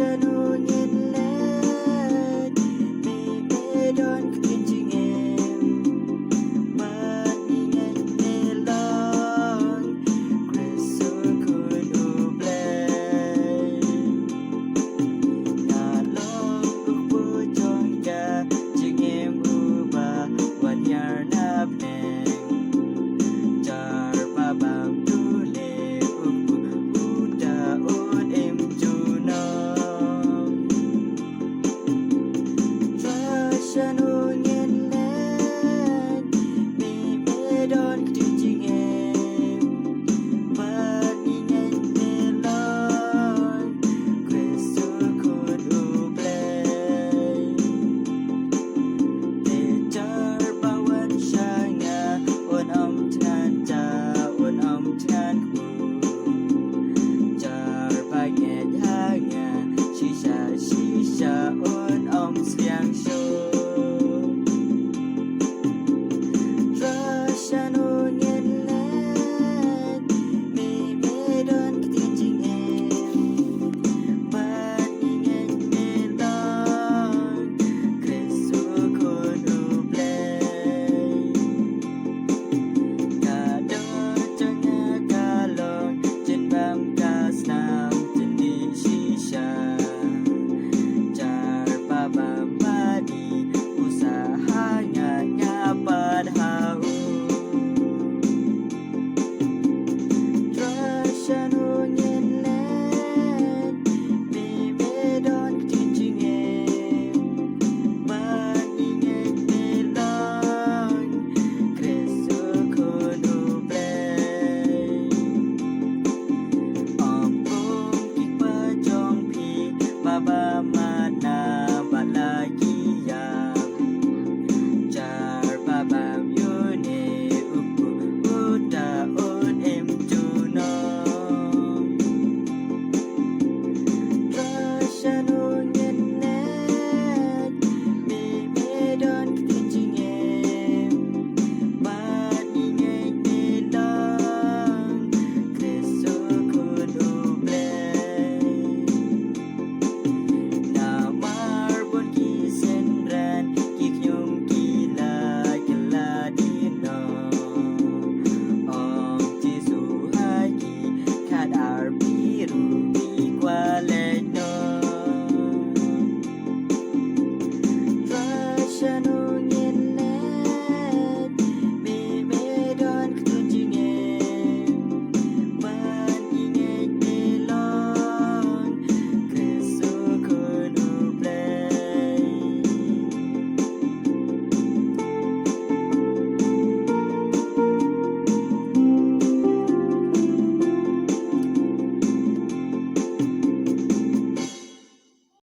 Shanungin let me bedon kencing Maningan nelong Kreso kuno blay Nalong ukpujong ka Jingim uba Wanyar nabneng Jar babam tule Upu uda un em junong Shanungin let me bedon kencing Maningan nelong Kreso kuno blay Tejar bawan syanga Un tenan ja Un tenan ku Jar baget hanga Shisha Un siang show Shanungin let me bedon kencing Maningan nelong Kreso kuno blay Kado jangnya kalong Jen bam kas nam jen di shisha Jar babam madi Usahanya ngapad hau Shanungin let me bedon kencing Maningan nelong Kreso kuno blay Ampung kik pajong pi Baba